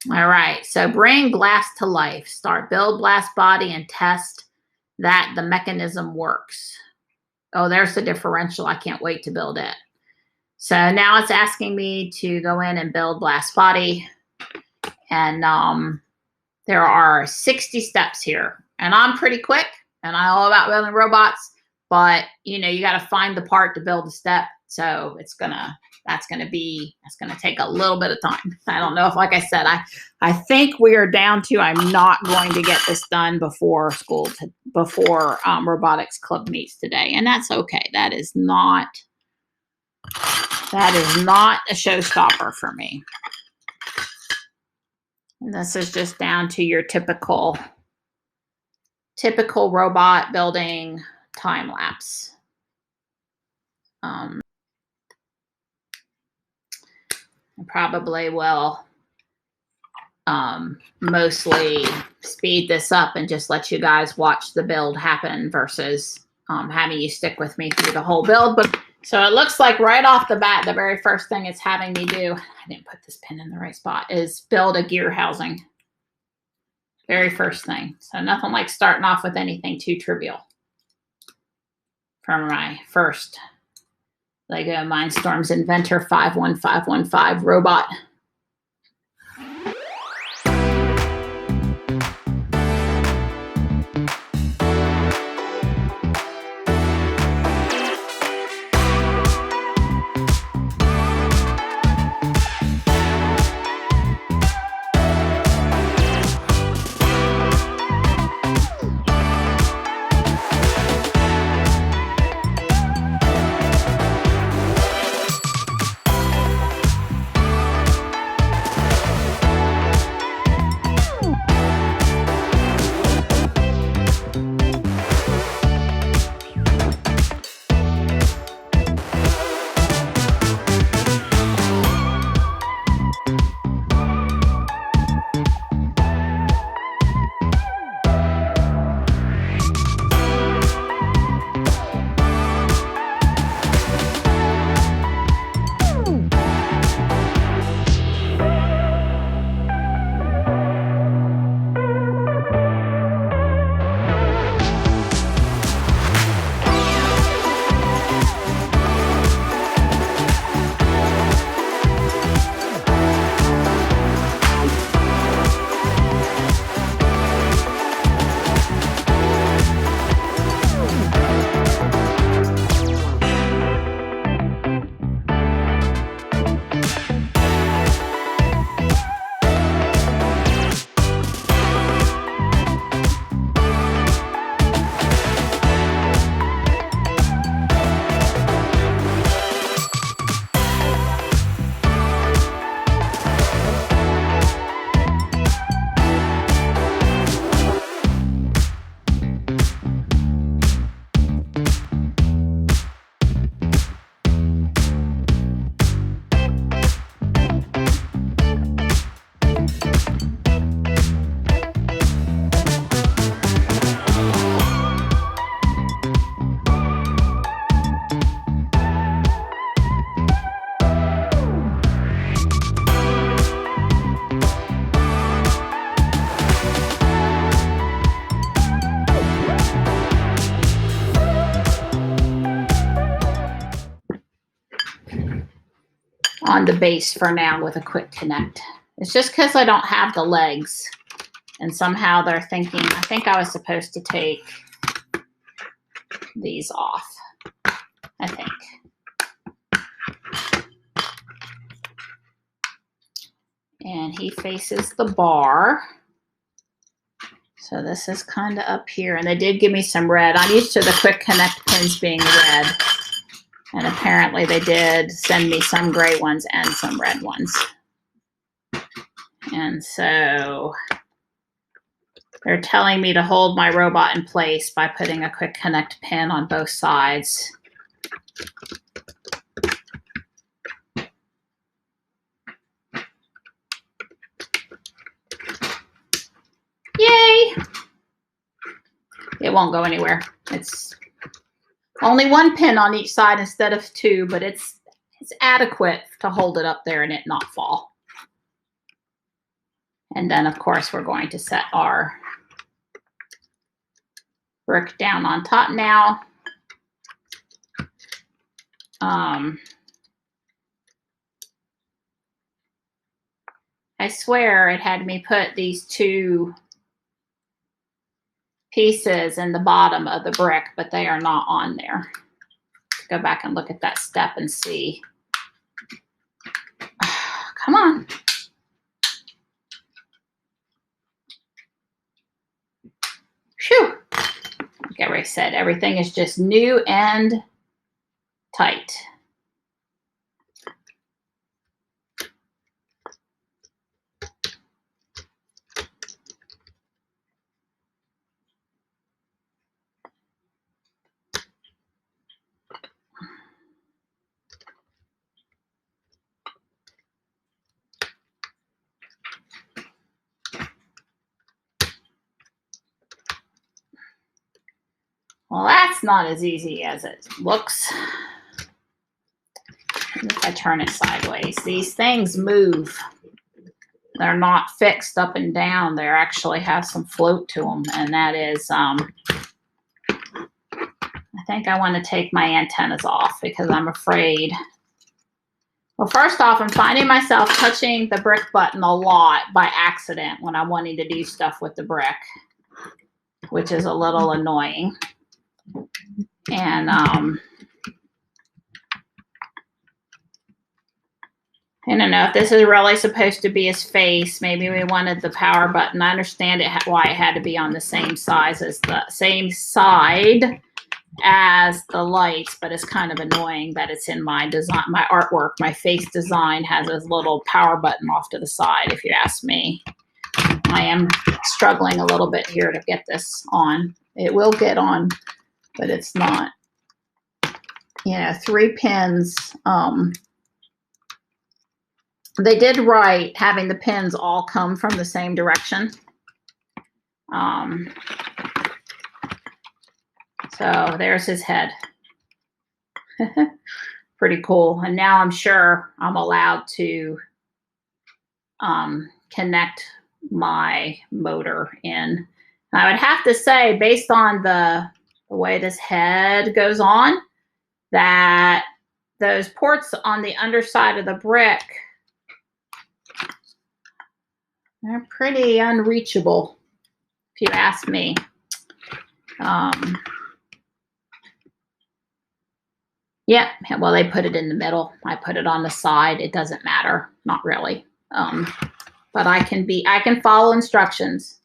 All right, so bring glass to life. Start build blast body and test that the mechanism works. Oh, there's the differential. I can't wait to build it. So now it's asking me to go in and build blast body. And there are 60 steps here. And I'm pretty quick, and I know all about building robots, but you know, you got to find the part to build the step. So that's gonna take a little bit of time. I don't know if, like I said, I think we are down to, I'm not going to get this done before robotics club meets today, and that's okay. That is not a showstopper for me. And this is just down to your typical robot building time lapse. I probably will mostly speed this up and just let you guys watch the build happen versus having you stick with me through the whole build. But so it looks like right off the bat, the very first thing it's having me do, I didn't put this pin in the right spot, is build a gear housing. Very first thing. So nothing like starting off with anything too trivial for my first Lego Mindstorms Inventor 51515 robot. On the base for now with a quick connect. It's just because I don't have the legs, and somehow they're thinking, I think I was supposed to take these off, I think. And he faces the bar. So this is kind of up here, and they did give me some red. I'm used to the quick connect pins being red. And apparently they did send me some gray ones and some red ones. And so they're telling me to hold my robot in place by putting a quick connect pin on both sides. Yay! It won't go anywhere. It's only one pin on each side instead of two, but it's adequate to hold it up there and it not fall. And then, of course, we're going to set our brick down on top now. I swear it had me put these 2 pieces in the bottom of the brick, but they are not on there. Let's go back and look at that step and see. Come on. Phew. Like I said, everything is just new and tight. Well, that's not as easy as it looks. If I turn it sideways, these things move. They're not fixed up and down. They actually have some float to them, and that is, I think I want to take my antennas off because I'm afraid. Well, first off, I'm finding myself touching the brick button a lot by accident when I'm wanting to do stuff with the brick, which is a little annoying. And I don't know if this is really supposed to be his face. Maybe we wanted the power button. I understand why it had to be on the same size as the same side as the lights, but it's kind of annoying that it's in my design, my artwork. My face design has a little power button off to the side, if you ask me. I am struggling a little bit here to get this on. It will get on, but it's not. 3 pins. They did right having the pins all come from the same direction. So there's his head. Pretty cool. And now I'm sure I'm allowed to connect my motor in. I would have to say, based on the way this head goes on, that those ports on the underside of the brick, they're pretty unreachable, if you ask me. Yeah, well, they put it in the middle. I put it on the side. It doesn't matter, not really. But I can follow instructions,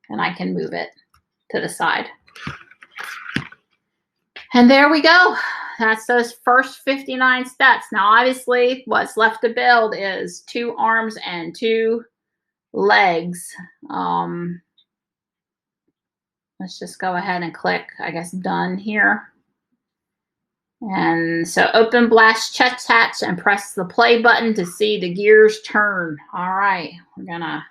and I can move it to the side. And there we go. That's those first 59 steps. Now, obviously, what's left to build is 2 arms and 2 legs. Let's just go ahead and click, I guess, done here. And so open blast chest hatch and press the play button to see the gears turn. All right, we're gonna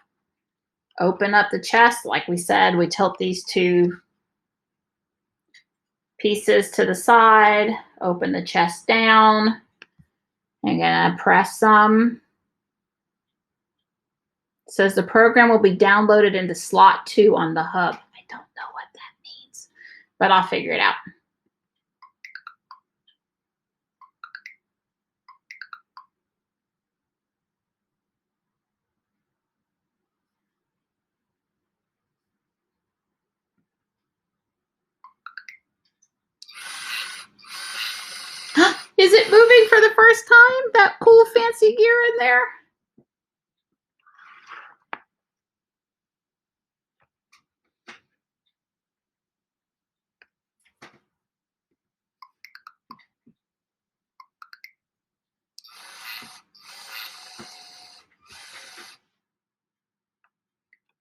open up the chest. Like we said, we tilt these 2 pieces to the side, open the chest down. I'm gonna press some. It says the program will be downloaded into slot 2 on the hub. I don't know what that means, but I'll figure it out. Is it moving for the first time? That cool fancy gear in there?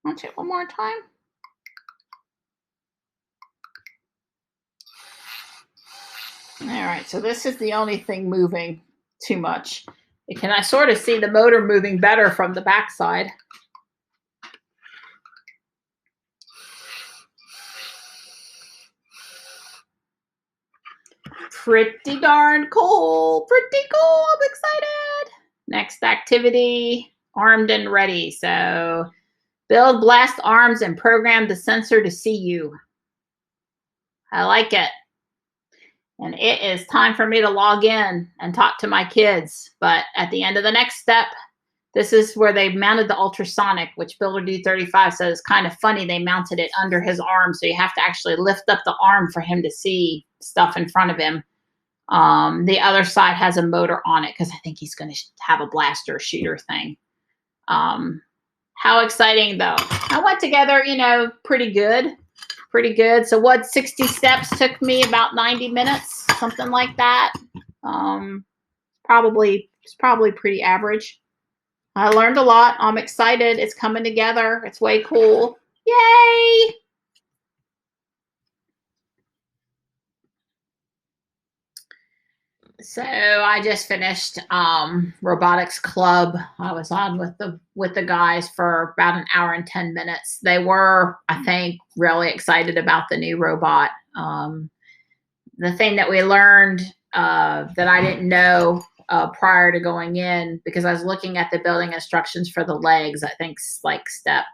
Watch it one more time. All right, so this is the only thing moving too much. Can I sort of see the motor moving better from the backside? Pretty darn cool. Pretty cool. I'm excited. Next activity, armed and ready. So Build blast arms and program the sensor to see you. I like it. And it is time for me to log in and talk to my kids. But at the end of the next step, this is where they mounted the ultrasonic, which Builder D35 says kind of funny. They mounted it under his arm. So you have to actually lift up the arm for him to see stuff in front of him. The other side has a motor on it because I think he's going to have a blaster shooter thing. How exciting, though. I went together, pretty good. Pretty good. So what, 60 steps took me about 90 minutes, something like that. It's probably pretty average. I learned a lot. I'm excited. It's coming together. It's way cool. Yay! So I just finished robotics club. I was on with the guys for about an hour and 10 minutes. They were, I think, really excited about the new robot. The thing that we learned that I didn't know prior to going in, because I was looking at the building instructions for the legs, I think like step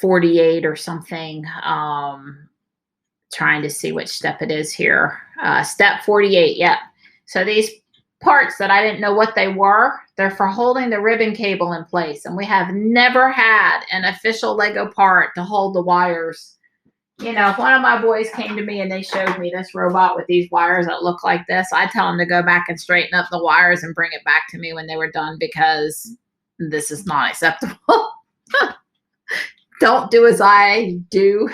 48 or something. Trying to see which step it is here. Step 48, yeah. So these parts that I didn't know what they were, they're for holding the ribbon cable in place. And we have never had an official Lego part to hold the wires. If one of my boys came to me and they showed me this robot with these wires that look like this, I tell them to go back and straighten up the wires and bring it back to me when they were done, because this is not acceptable. Don't do as I do.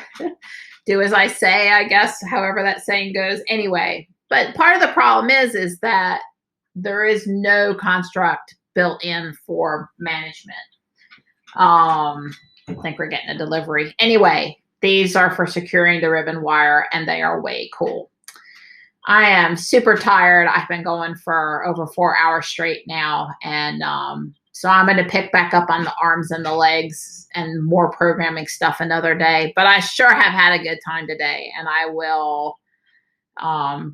Do as I say, I guess, however that saying goes. Anyway, but part of the problem is that there is no construct built in for management. I think we're getting a delivery. Anyway, these are for securing the ribbon wire, and they are way cool. I am super tired. I've been going for over 4 hours straight now, and so I'm going to pick back up on the arms and the legs and more programming stuff another day. But I sure have had a good time today, and I will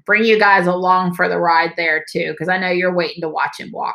bring you guys along for the ride there too, because I know you're waiting to watch him walk.